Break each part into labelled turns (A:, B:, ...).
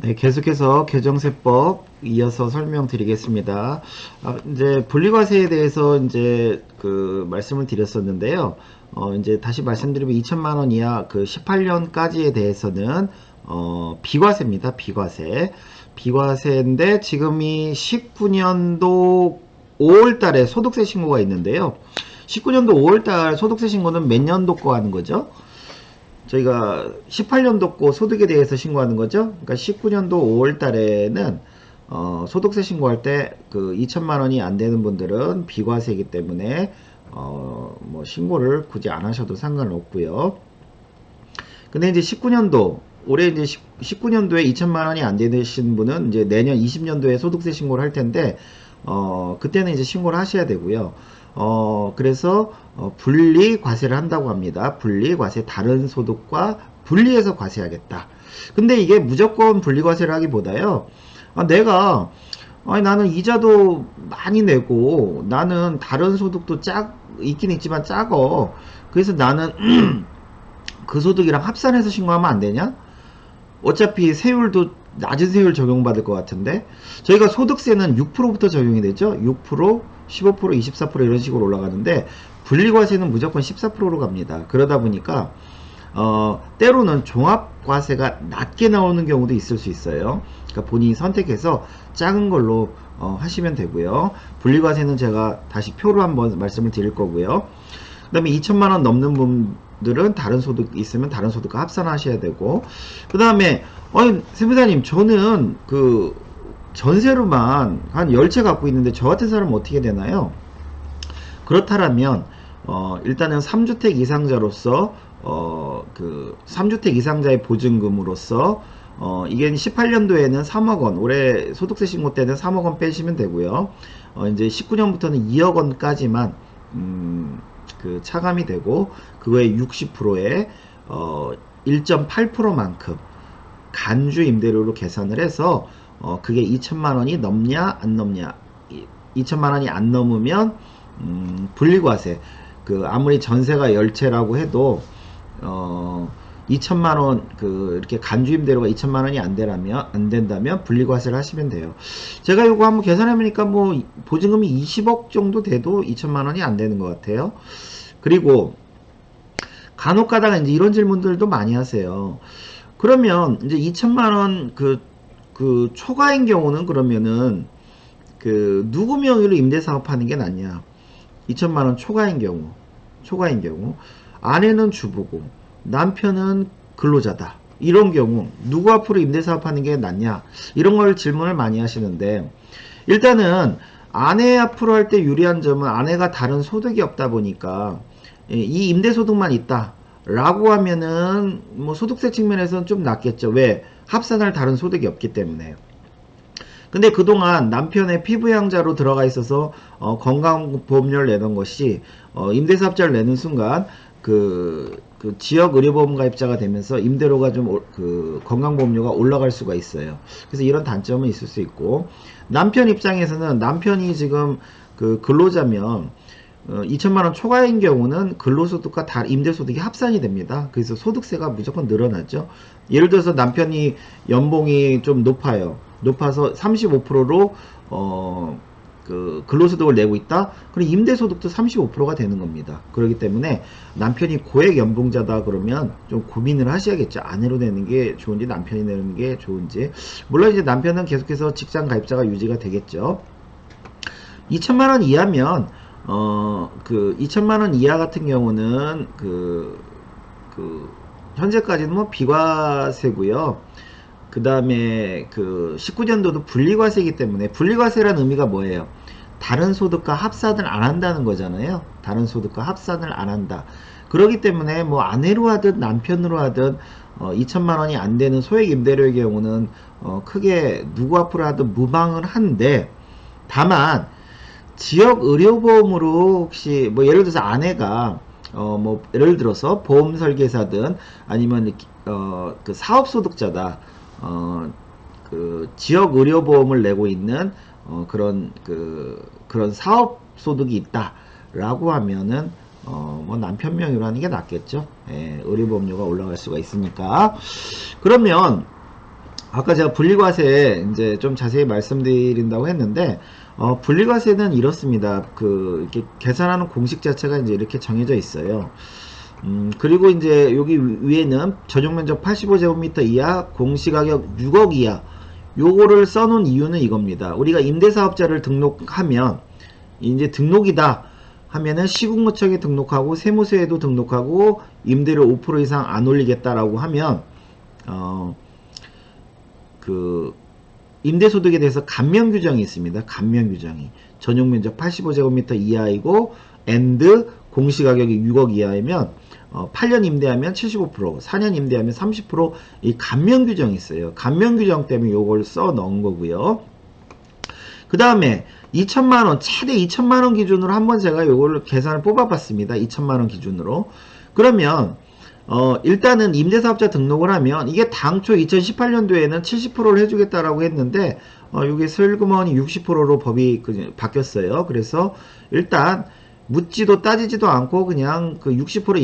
A: 네, 계속해서 개정세법 이어서 설명드리겠습니다. 이제 분리과세에 대해서 이제 말씀을 드렸었는데요. 이제 다시 말씀드리면 2천만 원 이하 18년까지에 대해서는 비과세입니다. 비과세. 비과세인데 지금이 19년도 5월 달에 소득세 신고가 있는데요. 19년도 5월 달 소득세 신고는 몇 년도 거 하는 거죠? 저희가 18년도 거 소득에 대해서 신고하는 거죠. 그러니까 19년도 5월 달에는 소득세 신고할 때 2천만 원이 안 되는 분들은 비과세이기 때문에 뭐 신고를 굳이 안 하셔도 상관없고요. 근데 이제 19년도 올해 이제 19년도에 2천만 원이 안 되신 분은 이제 내년 20년도에 소득세 신고를 할 텐데 그때는 이제 신고를 하셔야 되고요. 그래서 분리 과세를 한다고 합니다. 분리 과세, 다른 소득과 분리해서 과세하겠다. 근데 이게 무조건 분리 과세를 하기보다요. 나는 이자도 많이 내고 나는 다른 소득도 있긴 있지만 작어. 그래서 나는 그 소득이랑 합산해서 신고하면 안 되냐? 어차피 세율도 낮은 세율 적용받을 것 같은데 저희가 소득세는 6%부터 적용이 되죠. 6%, 15%, 24% 이런 식으로 올라가는데 분리과세는 무조건 14%로 갑니다. 그러다 보니까 때로는 종합과세가 낮게 나오는 경우도 있을 수 있어요. 그러니까 본인이 선택해서 작은 걸로 하시면 되고요. 분리과세는 제가 다시 표로 한번 말씀을 드릴 거고요. 그 다음에 2천만 원 넘는 분들은 다른 소득 있으면 다른 소득과 합산하셔야 되고, 그 다음에 세무사님 저는 전세로만 한 10채 갖고 있는데 저 같은 사람은 어떻게 되나요? 그렇다면 일단은 3주택 이상자로서 3주택 이상자의 보증금으로서 이게 18년도에는 3억원, 올해 소득세 신고 때는 3억원 빼시면 되고요. 이제 19년부터는 2억원까지만 차감이 되고 그거의 60%에 1.8%만큼 간주 임대료로 계산을 해서 그게 2천만 원이 넘냐 안 넘냐, 2천만 원이 안 넘으면 분리과세, 아무리 전세가 10채라고 해도 2천만 원 이렇게 간주 임대료가 2천만 원이 안 된다면 분리과세를 하시면 돼요. 제가 이거 한번 계산해 보니까 뭐 보증금이 20억 정도 돼도 2천만 원이 안 되는 것 같아요. 그리고 간혹 가다가 이제 이런 질문들도 많이 하세요. 그러면 이제 2천만 원 초과인 경우는 그러면은 누구 명의로 임대사업 하는 게 낫냐? 2천만 원 초과인 경우 아내는 주부고 남편은 근로자다. 이런 경우 누구 앞으로 임대사업 하는 게 낫냐? 이런 걸 질문을 많이 하시는데, 일단은 아내 앞으로 할 때 유리한 점은 아내가 다른 소득이 없다 보니까 이 임대소득만 있다 라고 하면은 뭐 소득세 측면에서는 좀 낫겠죠. 왜? 합산할 다른 소득이 없기 때문에. 근데 그동안 남편의 피부양자로 들어가 있어서 건강보험료를 내던 것이 임대사업자를 내는 순간 지역의료보험 가입자가 되면서 임대료가 좀 건강보험료가 올라갈 수가 있어요. 그래서 이런 단점은 있을 수 있고, 남편 입장에서는 남편이 지금 근로자면 2천만 원 초과인 경우는 근로소득과 임대소득이 합산이 됩니다. 그래서 소득세가 무조건 늘어나죠. 예를 들어서 남편이 연봉이 좀 높아서 35%로 근로소득을 내고 있다? 그럼 임대소득도 35%가 되는 겁니다. 그렇기 때문에 남편이 고액 연봉자다 그러면 좀 고민을 하셔야겠죠. 아내로 내는 게 좋은지 남편이 내는 게 좋은지. 물론 이제 남편은 계속해서 직장 가입자가 유지가 되겠죠. 2천만 원 이하면 2천만 원 이하 같은 경우는 현재까지는 뭐 비과세고요. 그 다음에 19년도도 분리과세이기 때문에, 분리과세라는 의미가 뭐예요? 다른 소득과 합산을 안 한다는 거잖아요. 다른 소득과 합산을 안 한다. 그렇기 때문에 뭐 아내로 하든 남편으로 하든 2천만 원이 안 되는 소액 임대료의 경우는 크게 누구 앞으로 하든 무방을 한데, 다만 지역 의료보험으로 혹시 뭐 예를 들어서 아내가 뭐 예를 들어서 보험 설계사든 아니면 사업소득자다, 지역 의료보험을 내고 있는 그런 사업 소득이 있다 라고 하면은 뭐 남편 명의로 하는 게 낫겠죠. 예, 의료보험료가 올라갈 수가 있으니까. 그러면 아까 제가 분리과세 이제 좀 자세히 말씀드린다고 했는데, 분리과세는 이렇습니다. 이렇게 계산하는 공식 자체가 이제 이렇게 정해져 있어요. 그리고 이제 여기 위에는 전용 면적 85제곱미터 이하, 공시가격 6억 이하, 요거를 써놓은 이유는 이겁니다. 우리가 임대사업자를 등록하면, 이제 등록이다 하면은 시국무청에 등록하고 세무서에도 등록하고 임대료 5% 이상 안 올리겠다라고 하면, 그 임대소득에 대해서 감면 규정이 있습니다. 감면 규정이 전용 면적 85제곱미터 이하이고 엔드 공시가격이 6억 이하이면 8년 임대하면 75%, 4년 임대하면 30%이 감면 규정이 있어요. 감면 규정 때문에 요걸 써 넣은 거고요. 그 다음에 2천만원, 최대 2천만원 기준으로 한번 제가 요걸 계산을 뽑아봤습니다. 2천만원 기준으로. 그러면 일단은 임대사업자 등록을 하면, 이게 당초 2018년도에는 70%를 해주겠다라고 했는데, 이게 슬그머니 60%로 법이 바뀌었어요. 그래서 일단 묻지도 따지지도 않고 그냥 그 60%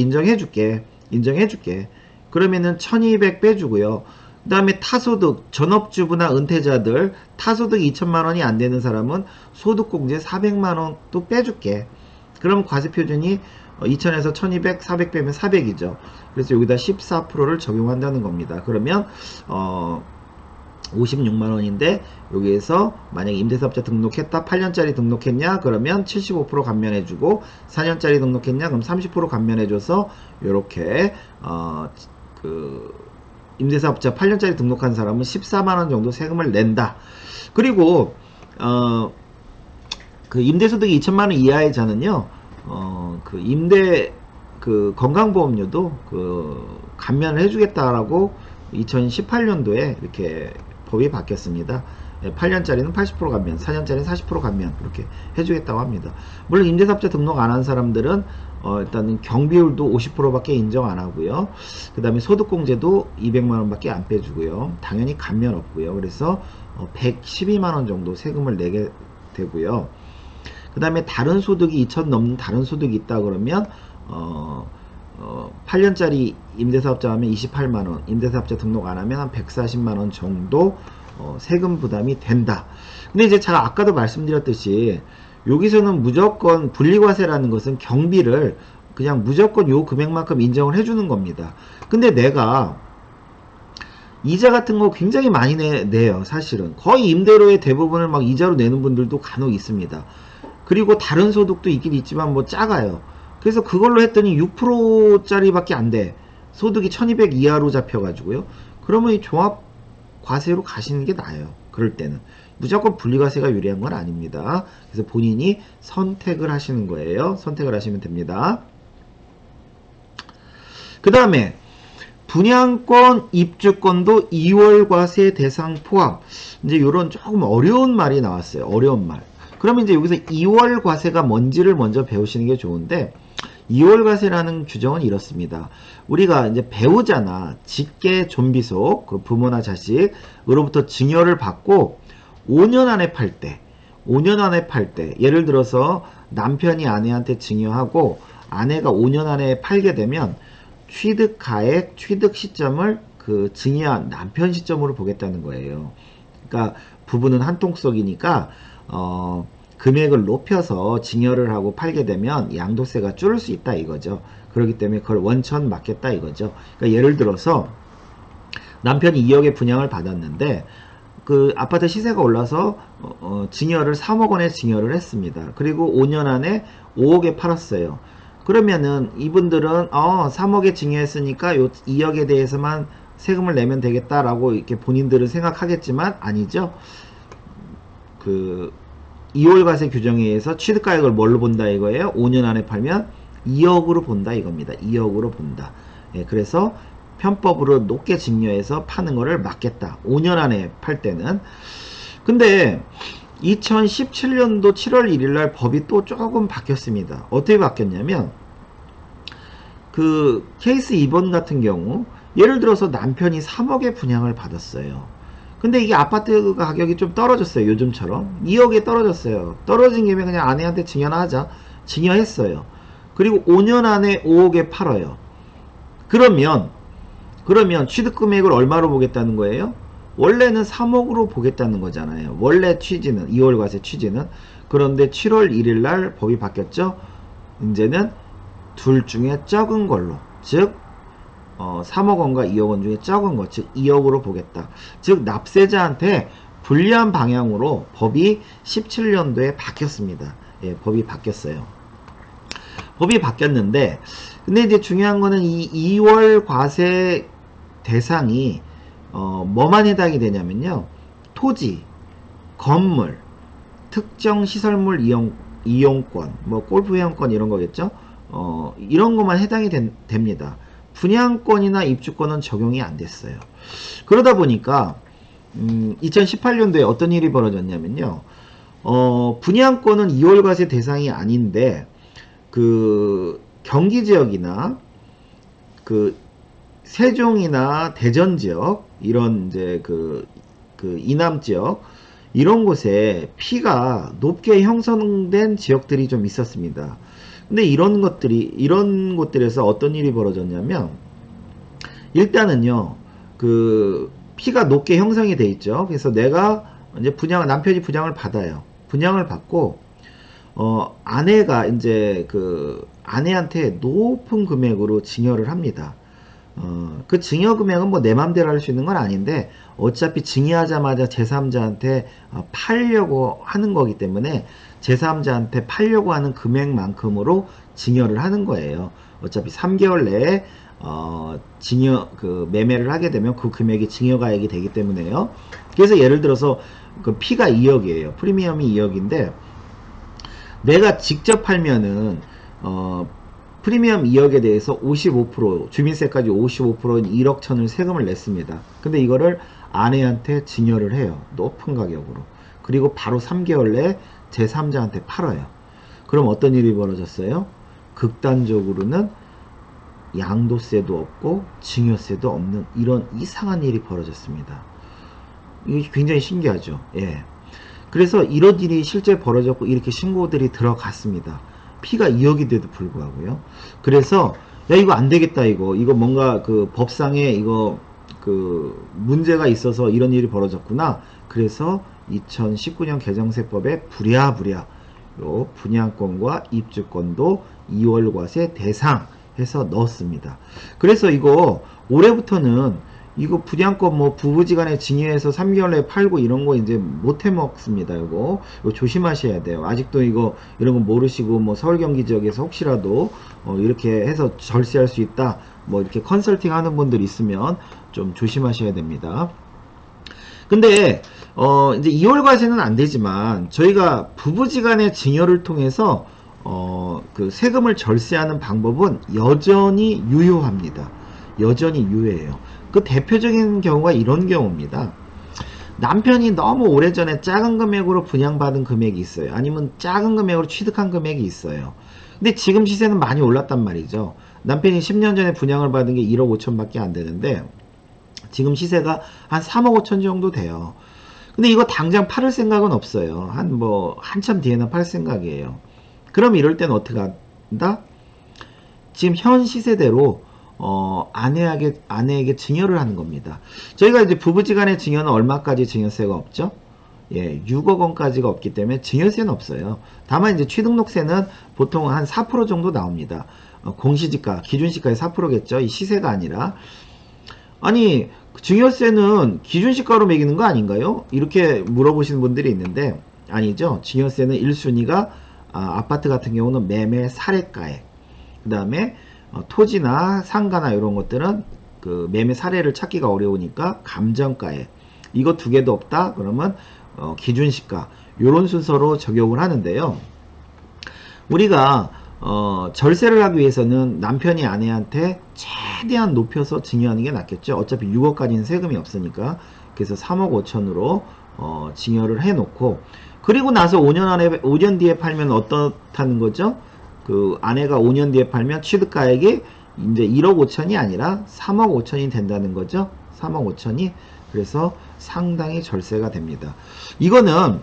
A: 인정해줄게. 그러면은 1200 빼주고요. 그 다음에 타소득, 전업주부나 은퇴자들, 타소득 2천만원이 안 되는 사람은 소득공제 400만원 또 빼줄게. 그럼 과세표준이 2000에서 1200, 400 빼면 400이죠. 그래서 여기다 14%를 적용한다는 겁니다. 그러면 56만원인데 여기에서 만약에 임대사업자 등록했다, 8년짜리 등록했냐 그러면 75% 감면해주고, 4년짜리 등록했냐 그럼 30% 감면해줘서 요렇게 임대사업자 8년짜리 등록한 사람은 14만원 정도 세금을 낸다. 그리고 그 임대소득이 2천만원 이하의 자는요, 임대 건강보험료도 감면을 해주겠다라고 2018년도에 이렇게 법이 바뀌었습니다. 8년짜리는 80% 감면, 4년짜리는 40% 감면 이렇게 해주겠다고 합니다. 물론 임대사업자 등록 안 한 사람들은 일단은 경비율도 50%밖에 인정 안 하고요. 그 다음에 소득공제도 200만원밖에 안 빼주고요. 당연히 감면 없고요. 그래서 112만원 정도 세금을 내게 되고요. 그 다음에 다른 소득이 2천 넘는 다른 소득이 있다 그러면 8년짜리 임대사업자 하면 28만원, 임대사업자 등록 안 하면 한 140만원 정도 세금 부담이 된다. 근데 이제 제가 아까도 말씀드렸듯이 여기서는 무조건 분리과세라는 것은 경비를 그냥 무조건 요 금액만큼 인정을 해주는 겁니다. 근데 내가 이자 같은 거 굉장히 많이 내요. 사실은 거의 임대료의 대부분을 막 이자로 내는 분들도 간혹 있습니다. 그리고 다른 소득도 있긴 있지만 뭐 작아요. 그래서 그걸로 했더니 6%짜리 밖에 안 돼. 소득이 1200 이하로 잡혀가지고요. 그러면 이 종합과세로 가시는 게 나아요. 그럴 때는 무조건 분리과세가 유리한 건 아닙니다. 그래서 본인이 선택을 하시는 거예요. 선택을 하시면 됩니다. 그 다음에 분양권, 입주권도 2월 과세 대상 포함. 이제 이런 조금 어려운 말이 나왔어요. 어려운 말. 그러면 이제 여기서 2월 과세가 뭔지를 먼저 배우시는 게 좋은데, 2월 과세라는 규정은 이렇습니다. 우리가 이제 배우잖아. 직계 존비속, 그 부모나 자식으로부터 증여를 받고 5년 안에 팔 때, 5년 안에 팔 때, 예를 들어서 남편이 아내한테 증여하고 아내가 5년 안에 팔게 되면 취득가액, 취득 시점을 그 증여한 남편 시점으로 보겠다는 거예요. 그러니까 부부는 한 통속이니까 금액을 높여서 증여를 하고 팔게 되면 양도세가 줄을 수 있다 이거죠. 그렇기 때문에 그걸 원천 맞겠다 이거죠. 그러니까 예를 들어서 남편이 2억에 분양을 받았는데 그 아파트 시세가 올라서 증여를 3억 원에 증여를 했습니다. 그리고 5년 안에 5억에 팔았어요. 그러면은 이분들은 3억에 증여했으니까 요 2억에 대해서만 세금을 내면 되겠다라고 이렇게 본인들은 생각하겠지만 아니죠. 그 2월 과세 규정에 의해서 취득가액을 뭘로 본다 이거예요. 5년 안에 팔면 2억으로 본다 이겁니다. 2억으로 본다. 예, 그래서 편법으로 높게 증여해서 파는 거를 막겠다. 5년 안에 팔 때는. 근데 2017년도 7월 1일 날 법이 또 조금 바뀌었습니다. 어떻게 바뀌었냐면 그 케이스 2번 같은 경우 예를 들어서 남편이 3억에 분양을 받았어요. 근데 이게 아파트 가격이 좀 떨어졌어요. 요즘처럼 2억에 떨어졌어요. 떨어진 김에 그냥 아내한테 증여나 하자. 증여했어요. 그리고 5년 안에 5억에 팔아요. 그러면 취득금액을 얼마로 보겠다는 거예요? 원래는 3억으로 보겠다는 거잖아요. 원래 취지는 2월 과세 취지는. 그런데 7월 1일 날 법이 바뀌었죠. 이제는 둘 중에 적은 걸로, 즉 3억 원과 2억 원 중에 적은 것, 즉 2억으로 보겠다. 즉 납세자한테 불리한 방향으로 법이 17년도에 바뀌었습니다. 예, 법이 바뀌었어요. 법이 바뀌었는데, 근데 이제 중요한 거는 이 2월 과세 대상이 뭐만 해당이 되냐면요, 토지, 건물, 특정 시설물 이용권, 뭐 골프 회원권 이런 거겠죠. 이런 것만 해당이 됩니다. 분양권이나 입주권은 적용이 안 됐어요. 그러다 보니까 2018년도에 어떤 일이 벌어졌냐면요, 분양권은 2월 과세 대상이 아닌데 그 경기 지역이나 그 세종이나 대전 지역, 이런 이제 그 이남 지역, 이런 곳에 피가 높게 형성된 지역들이 좀 있었습니다. 근데 이런 곳들에서 어떤 일이 벌어졌냐면, 일단은요, 그 피가 높게 형성이 돼 있죠. 그래서 내가 이제 남편이 분양을 받아요. 분양을 받고 아내가 이제 그 아내한테 높은 금액으로 증여를 합니다. 그 증여 금액은 뭐 내 맘대로 할 수 있는 건 아닌데, 어차피 증여하자마자 제3자한테 팔려고 하는 거기 때문에 제3자한테 팔려고 하는 금액만큼으로 증여를 하는 거예요. 어차피 3개월 내에 매매를 하게 되면 그 금액이 증여가액이 되기 때문에요. 그래서 예를 들어서 그 피가 2억이에요. 프리미엄이 2억인데 내가 직접 팔면은 프리미엄 2억에 대해서 55%, 주민세까지 55%인 1억 천을 세금을 냈습니다. 근데 이거를 아내한테 증여를 해요. 높은 가격으로. 그리고 바로 3개월 내에 제3자한테 팔아요. 그럼 어떤 일이 벌어졌어요? 극단적으로는 양도세도 없고 증여세도 없는 이런 이상한 일이 벌어졌습니다. 이게 굉장히 신기하죠. 예. 그래서 이런 일이 실제 벌어졌고 이렇게 신고들이 들어갔습니다. 피가 2억이 돼도 불구하고요. 그래서 야, 이거 안 되겠다, 이거 뭔가 그 법상에 이거 그 문제가 있어서 이런 일이 벌어졌구나. 그래서 2019년 개정세법에 부랴부랴 요 분양권과 입주권도 2월 과세 대상 해서 넣었습니다. 그래서 이거 올해부터는 이거 분양권 뭐 부부지간에 증여해서 3개월 내에 팔고 이런 거 이제 못 해먹습니다. 이거 조심하셔야 돼요. 아직도 이런 거 모르시고 뭐 서울 경기 지역에서 혹시라도 이렇게 해서 절세할 수 있다, 뭐 이렇게 컨설팅 하는 분들 있으면 좀 조심하셔야 됩니다. 근데 이제 2월 과세는 안 되지만 저희가 부부지간의 증여를 통해서 그 세금을 절세하는 방법은 여전히 유효합니다. 여전히 유효해요. 그 대표적인 경우가 이런 경우입니다. 남편이 너무 오래전에 작은 금액으로 분양받은 금액이 있어요. 아니면 작은 금액으로 취득한 금액이 있어요. 근데 지금 시세는 많이 올랐단 말이죠. 남편이 10년 전에 분양을 받은 게 1억 5천 밖에 안 되는데 지금 시세가 한 3억 5천 정도 돼요. 근데 이거 당장 팔을 생각은 없어요. 한참 뒤에는 팔 생각이에요. 그럼 이럴 때는 어떻게 한다? 지금 현 시세대로 아내에게 증여를 하는 겁니다. 저희가 이제 부부지간의 증여는 얼마까지 증여세가 없죠? 예, 6억 원까지가 없기 때문에 증여세는 없어요. 다만 이제 취등록세는 보통 한 4% 정도 나옵니다. 공시지가, 기준시가의 4%겠죠. 이 시세가 아니라. 아니, 증여세는 기준시가로 매기는 거 아닌가요? 이렇게 물어보시는 분들이 있는데 아니죠. 증여세는 1순위가 아파트 같은 경우는 매매 사례가액, 그 다음에 토지나 상가나 이런 것들은 그 매매 사례를 찾기가 어려우니까 감정가액, 이거 두 개도 없다 그러면 기준시가, 요런 순서로 적용을 하는데요. 우리가 절세를 하기 위해서는 남편이 아내한테 최대한 높여서 증여하는 게 낫겠죠. 어차피 6억까지는 세금이 없으니까. 그래서 3억 5천으로 증여를 해 놓고, 그리고 나서 5년 뒤에 팔면 어떻다는 거죠? 그 아내가 5년 뒤에 팔면 취득가액이 이제 1억 5천이 아니라 3억 5천이 된다는 거죠. 3억 5천이. 그래서 상당히 절세가 됩니다. 이거는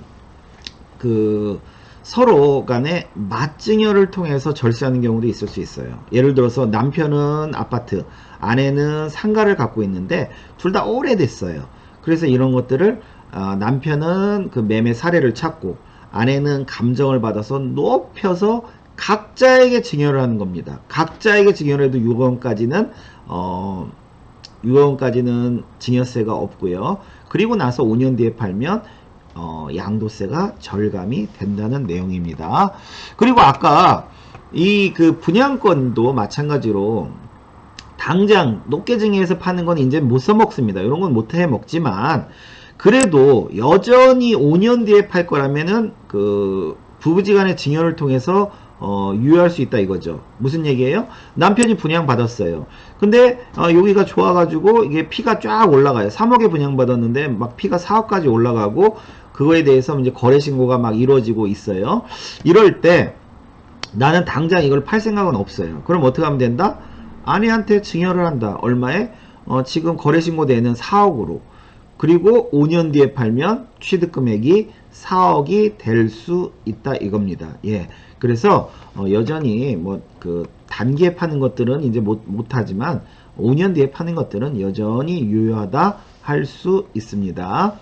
A: 그 서로 간에 맞증여를 통해서 절세하는 경우도 있을 수 있어요. 예를 들어서 남편은 아파트, 아내는 상가를 갖고 있는데 둘 다 오래됐어요. 그래서 이런 것들을 남편은 그 매매 사례를 찾고 아내는 감정을 받아서 높여서 각자에게 증여를 하는 겁니다. 각자에게 증여를 해도 6억원까지는 증여세가 없고요. 그리고 나서 5년 뒤에 팔면 양도세가 절감이 된다는 내용입니다. 그리고 아까 이 그 분양권도 마찬가지로 당장 높게 증여해서 파는 건 이제 못 써먹습니다. 이런 건 못 해 먹지만 그래도 여전히 5년 뒤에 팔 거라면은 그 부부지간의 증여를 통해서 유효할 수 있다 이거죠. 무슨 얘기예요? 남편이 분양받았어요. 근데 여기가 좋아가지고 이게 피가 쫙 올라가요. 3억에 분양받았는데 막 피가 4억까지 올라가고 그거에 대해서 이제 거래 신고가 막 이루어지고 있어요. 이럴 때 나는 당장 이걸 팔 생각은 없어요. 그럼 어떻게 하면 된다? 아내한테 증여를 한다. 얼마에? 지금 거래 신고되는 4억으로. 그리고 5년 뒤에 팔면 취득금액이 4억이 될 수 있다 이겁니다. 예. 그래서 여전히 뭐 그 단기에 파는 것들은 이제 못하지만 5년 뒤에 파는 것들은 여전히 유효하다 할 수 있습니다.